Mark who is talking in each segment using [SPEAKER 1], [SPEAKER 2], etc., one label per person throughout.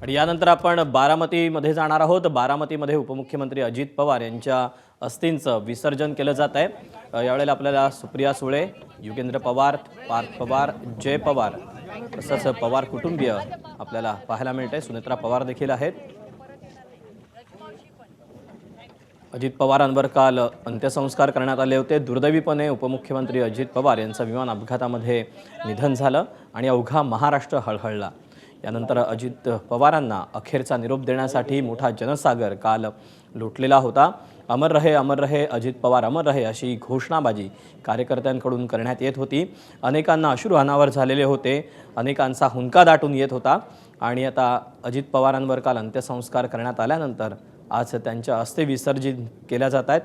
[SPEAKER 1] आणि यानंतर आपण बारामतीमध्ये जाणार आहोत। बारामतीमध्ये उपमुख्यमंत्री अजित पवार यांच्या अस्थींचं विसर्जन केलं जात आहे। यावेळेला आपल्याला सुप्रिया सुळे, युगेंद्र पवार, पार्थ पवार, जय पवार तसंच पवार कुटुंबीय आपल्याला पाहायला मिळते। सुनेत्रा पवार देखील आहेत। अजित पवारांवर काल अंत्यसंस्कार करण्यात आले होते। दुर्दैवीपणे उपमुख्यमंत्री अजित पवार यांचं विमान अपघातामध्ये निधन झालं आणि अवघा महाराष्ट्र हळहळला। यानंतर अजित पवारांना अखेरचा निरोप देण्यासाठी मोठा जनसागर काल लोटलेला होता। अमर रहे अजित पवार अमर रहे अशी घोषणाबाजी कार्यकर्त्यांकडून करण्यात येत होती। अनेकांना अश्रू अनावर झालेले होते, अनेकांचा हुंका दाटून येत होता आणि आता अजित पवारांवर काल अंत्यसंस्कार करण्यात आल्यानंतर आज त्यांच्या अस्थी विसर्जित केल्या जात आहेत।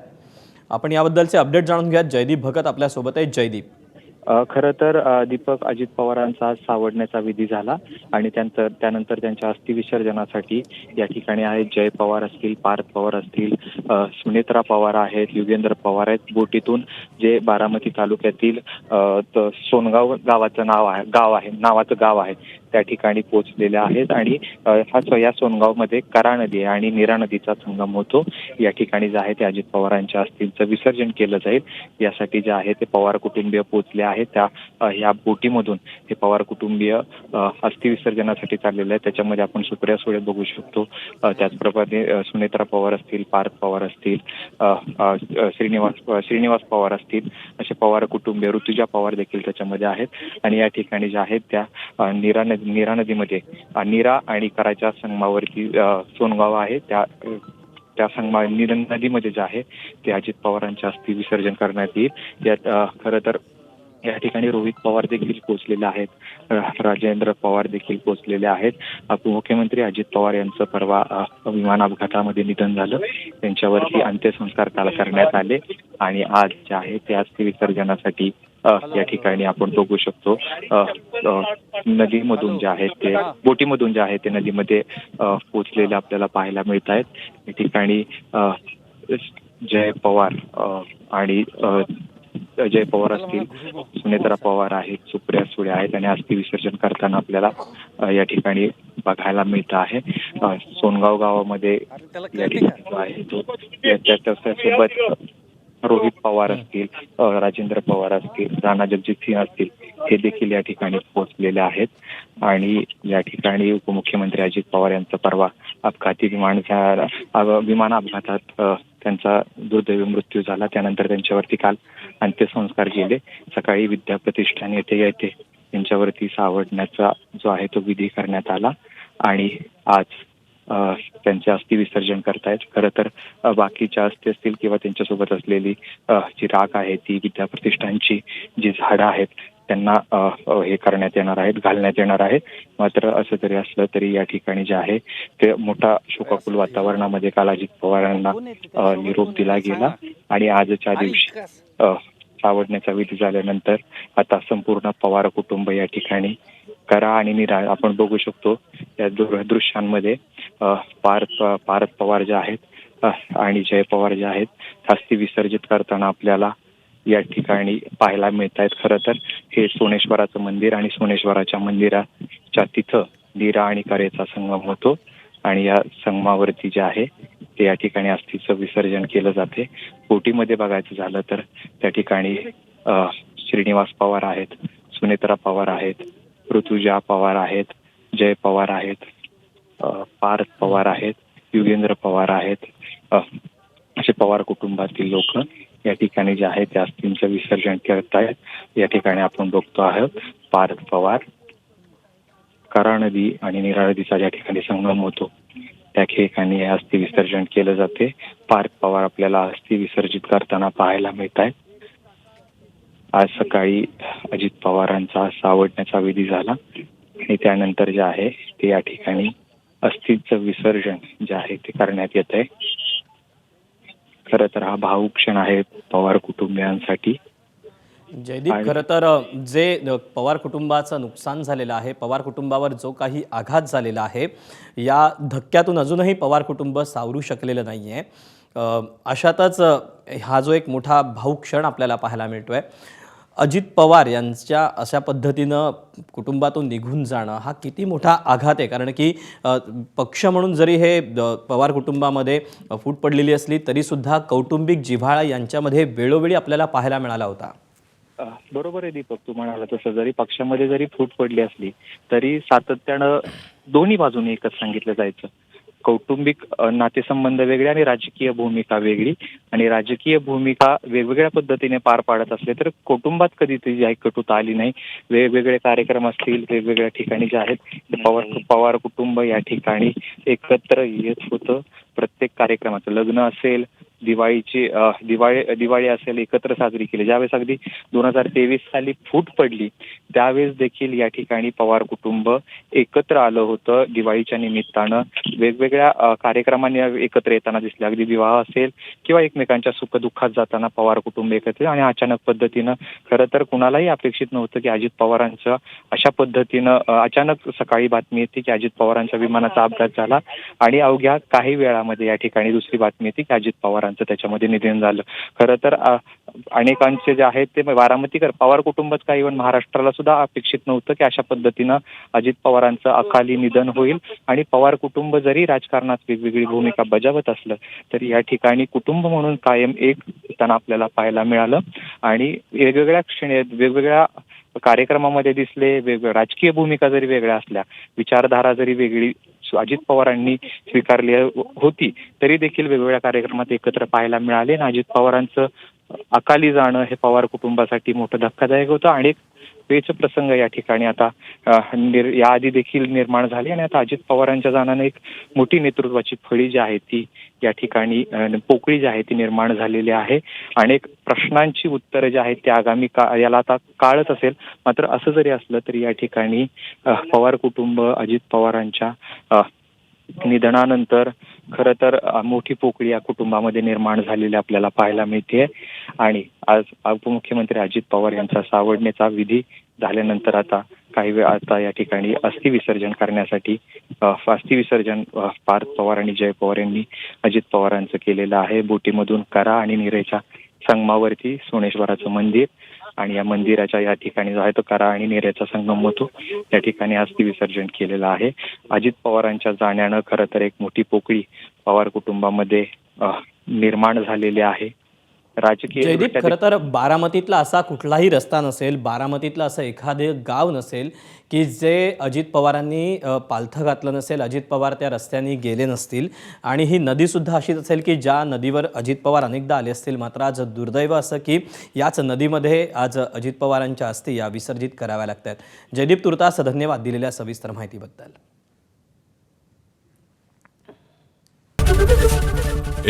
[SPEAKER 1] आपण याबद्दलचे अपडेट जाणून घ्या। जयदीप भगत आपल्या सोबत आहे। जयदीप,
[SPEAKER 2] खरं तर दीपक, अजित पवारांचा आज सावडण्याचा विधी झाला आणि त्यानंतर त्यांच्या अस्थि विसर्जनासाठी या ठिकाणी आहेत जय पवार असतील, पार्थ पवार असतील, सुनेत्रा पवार आहेत, युगेंद्र पवार आहेत। बोटीतून जे बारामती तालुक्यातील सोनगाव गावाचं गाव आहे त्या ठिकाणी पोहोचलेले आहेत आणि या सोनगावमध्ये करा नदी आणि नीरा नदीचा संगम होतो। या ठिकाणी जे आहे ते अजित पवारांच्या अस्थींचं विसर्जन केलं जाईल। यासाठी जे आहे ते पवार कुटुंबीय पोहोचले आहेत। या बोटीमधून हे पवार कुटुंबीय अस्थि विसर्जनासाठी चाललेले आहेत। त्याच्यामध्ये आपण सुप्रिया सुळे बघू शकतो, त्याचप्रमाणे सुनेत्रा पवार असतील, पार्थ पवार असतील, श्रीनिवास पवार असतील, असे पवार कुटुंबीय, ऋतुजा पवार देखील त्याच्यामध्ये आहेत। आणि या ठिकाणी जे आहेत त्या नीरा नदीमध्ये नीरा आणि कराच्या संगमावरती सोनगाव आहे त्या नीरा नदीमध्ये जे आहे ते अजित पवारांच्या अस्थि विसर्जन करण्यात येईल। यात खरं तर या ठिकाणी रोहित पवार देखील पोहोचलेले आहेत, राजेंद्र पवार देखील पोहोचलेले आहेत। उपमुख्यमंत्री अजित पवार यांचं परवा विमान अपघातामध्ये निधन झालं, त्यांच्यावरती अंत्यसंस्कार काल करण्यात आले आणि आज जे आहे ते अस्थि विसर्जनासाठी या ठिकाणी आपण बघू शकतो नदीमधून जे आहे ते बोटीमधून जे आहे ते नदीमध्ये पोहोचलेले आपल्याला पाहायला मिळत आहेत। या ठिकाणी जय पवार आणि जय पवार असतील, सुनेत्रा पवार आहेत, सुप्रिया सुळे आहेत आणि अस्थि विसर्जन करताना आपल्याला या ठिकाणी बघायला मिळत आहे। सोनगाव गावामध्ये या ठिकाणी आहे तो त्याच्यासोबत रोहित पवार असतील, राजेंद्र पवार असतील, राणा जगजित सिंह असतील, हे देखील या ठिकाणी पोहोचलेले आहेत। आणि या ठिकाणी उपमुख्यमंत्री अजित पवार यांचा परवा अपघाती विमान अपघातात त्यांचा दुर्दैवी मृत्यू झाला। त्यानंतर त्यांच्यावरती काल अंत्यसंस्कार केले। सकाळी विद्याप्रतिष्ठान येथे त्यांच्यावरती सावडण्याचा जो आहे तो विधी करण्यात आला आणि आज त्यांचे अस्थि विसर्जन करतायत। खरं तर बाकीच्या अस्थी असतील किंवा त्यांच्यासोबत असलेली जी राख आहे ती विद्याप्रतिष्ठानची जी झाडं आहेत त्यांना हे करण्यात येणार आहेत, घालण्यात येणार आहे। मात्र असं जरी असलं तरी या ठिकाणी जे आहे ते मोठा शोकाकुल वातावरणामध्ये काल अजित पवारांना निरोप दिला गेला आणि आजच्या दिवशी सावडण्याचा विधी झाल्यानंतर आता संपूर्ण पवार कुटुंब या ठिकाणी करा आणि नीरा आपण बघू शकतो या दृश्यांमध्ये पार्थ पवार जे आहेत आणि जय पवार जे आहेत अस्थि विसर्जित करताना आपल्याला या ठिकाणी पाहायला मिळत आहेत। खरं तर हे सोनेश्वराचं मंदिर आणि सोनेश्वराच्या मंदिराच्या तिथं नीरा आणि करेचा संगम होतो आणि या संगमावरती जे आहे ते या ठिकाणी अस्थीचं विसर्जन केलं जाते। बोटीमध्ये बघायचं झालं तर त्या ठिकाणी श्रीनिवास पवार आहेत, सुनेत्रा पवार आहेत, ऋतुजा पवार आहेत, जय पवार आहेत, पार्थ पवार आहेत, युगेंद्र पवार आहेत, असे पवार कुटुंबातील लोक या ठिकाणी जे आहे त्या अस्थींचं विसर्जन करत आहेत। या ठिकाणी आपण बघतो आहोत पार्थ पवार, करा नदी आणि नीरा नदीचा ज्या ठिकाणी संगम होतो त्या ठिकाणी अस्थि विसर्जन केलं जाते। पार्थ पवार आपल्याला अस्थि विसर्जित करताना पाहायला मिळत आहेत। आज सकाळी अजित पवारांचा सावडण्याचा विधी झाला आणि त्यानंतर जे आहे ते या ठिकाणी अस्थीचं विसर्जन जे आहे ते करण्यात येत आहे। खरं तर हा भावुक क्षण आहे पवार कुटुंबियांसाठी।
[SPEAKER 1] जयदीप, खरं तर जे पवार कुटुंबाचं नुकसान झालेलं आहे, पवार कुटुंबावर जो काही आघात झालेला आहे, या धक्क्यातून अजूनही पवार कुटुंब सावरू शकलेलं नाही आहे। अशातच हा जो एक मोठा भावुक क्षण आपल्याला पाहायला मिळतोय। अजित पवार यांच्या अशा पद्धतीनं कुटुंबातून निघून जाणं हा किती मोठा आघात आहे, कारण की पक्ष म्हणून जरी हे पवार कुटुंबामध्ये फूट पडलेली असली तरीसुद्धा कौटुंबिक जिव्हाळा यांच्यामध्ये वेळोवेळी आपल्याला पाहायला मिळाला होता.
[SPEAKER 2] बरोबर आहे दीपक, तू म्हणाला तसं जरी पक्षामध्ये जरी फूट पडली असली तरी सातत्यानं दोन्ही बाजूने एकच सांगितलं जायचं, कौटुंबिक नातेसंबंध वेगळे आणि राजकीय भूमिका वेगळी, आणि राजकीय भूमिका वेगवेगळ्या पद्धतीने पार पाडत असले तर कुटुंबात कधी ती कटुता आली नाही. वेगवेगळे कार्यक्रम असतील वेगवेगळ्या ठिकाणी जे आहेत पवार कुटुंब या ठिकाणी एकत्र येत होतं. प्रत्येक कार्यक्रमाचं, लग्न असेल, दिवाळी असेल, एकत्र साजरी केली. ज्यावेळेस अगदी 2023 साली फूट पडली त्यावेळेस देखील या ठिकाणी पवार कुटुंब एकत्र आलं होतं. दिवाळीच्या निमित्तानं वेगवेगळ्या कार्यक्रमांनी एकत्र येताना दिसले. अगदी विवाह असेल किंवा एकमेकांच्या सुखदुःखात जाताना पवार कुटुंब एकत्र. आणि अचानक पद्धतीनं खरं तर कुणालाही अपेक्षित नव्हतं की अजित पवारांचं अशा पद्धतीनं अचानक सकाळी बातमी येते की अजित पवारांच्या विमानाचा अपघात झाला आणि अवघ्या काही वेळामध्ये या ठिकाणी दुसरी बातमी येते की अजित पवारांचं त्याच्यामध्ये निधन झालं. खरं तर अनेकांचे जे आहेत ते बारामतीकर पवार कुटुंबच काय इव्हन महाराष्ट्राला सुद्धा अपेक्षित नव्हतं की अशा पद्धतीनं अजित पवारांचं अकाली निधन होईल. आणि पवार कुटुंब जरी राजकारणात वेगवेगळी भूमिका बजावत असलं तरी या ठिकाणी कुटुंब म्हणून कायम एक त्यांना आपल्याला पाहायला मिळालं. आणि वेगवेगळ्या वेगवेगळ्या कार्यक्रमामध्ये दिसले, वेगवेगळ्या राजकीय भूमिका जरी वेगळ्या असल्या, विचारधारा जरी वेगळी अजित पवारांनी स्वीकारली होती तरी देखील वेगवेगळ्या कार्यक्रमात एकत्र पाहायला मिळाले. आणि अजित पवारांचं अकाली जाणं हे पवार कुटुंबासाठी मोठं धक्कादायक होतं. आणि एक पेच प्रसंग या ठिकाणी आता याआधी देखील निर्माण झाली. आणि आता अजित पवारांच्या जाण्याने एक मोठी नेतृत्वाची फळी जी आहे ती या ठिकाणी पोकळी जी आहे ती निर्माण झालेली आहे. अनेक प्रश्नांची उत्तरं जी आहेत ती आगामी याला आता काळच असेल. मात्र असं जरी असलं तरी या ठिकाणी पवार कुटुंब अजित पवारांच्या निधनानंतर खरं तर मोठी पोकळी या कुटुंबामध्ये निर्माण झालेली आपल्याला पाहायला मिळते. आणि आज उपमुख्यमंत्री अजित पवार यांचा सावडण्याचा विधी झाल्यानंतर आता काही वेळ आता या ठिकाणी अस्थि विसर्जन करण्यासाठी अस्थि-विसर्जन पार्थ पवार आणि जय पवार यांनी अजित पवारांचं केलेलं आहे. बोटीमधून करा आणि निरेच्या संगमावरती सोनेश्वराचं मंदिर, आणि या मंदिराच्या या ठिकाणी जो आहे तो करा आणि नेऱ्याचा संगम होतो त्या ठिकाणी अस्थि विसर्जन केलेलं आहे. अजित पवारांच्या जाण्यानं खरं तर एक मोठी पोकळी पवार कुटुंबामध्ये निर्माण झालेली आहे. राजकीय
[SPEAKER 1] जयदीप, खरं तर बारामतीतला असा कुठलाही रस्ता नसेल, बारामतीतलं असं एखादे गाव नसेल की जे अजित पवारांनी पालथं घातलं नसेल, अजित पवार त्या रस्त्याने गेले नसतील. आणि ही नदीसुद्धा अशीच असेल की ज्या नदीवर अजित पवार अनेकदा आले असतील. मात्र आज दुर्दैव असं की याच नदीमध्ये आज अजित पवारांच्या अस्थी या विसर्जित कराव्या लागतात. जयदीप, तुर्तास धन्यवाद दिलेल्या सविस्तर माहितीबद्दल.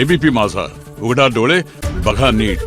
[SPEAKER 3] एबीपी माझा, उघडा डोळे बघा नीट.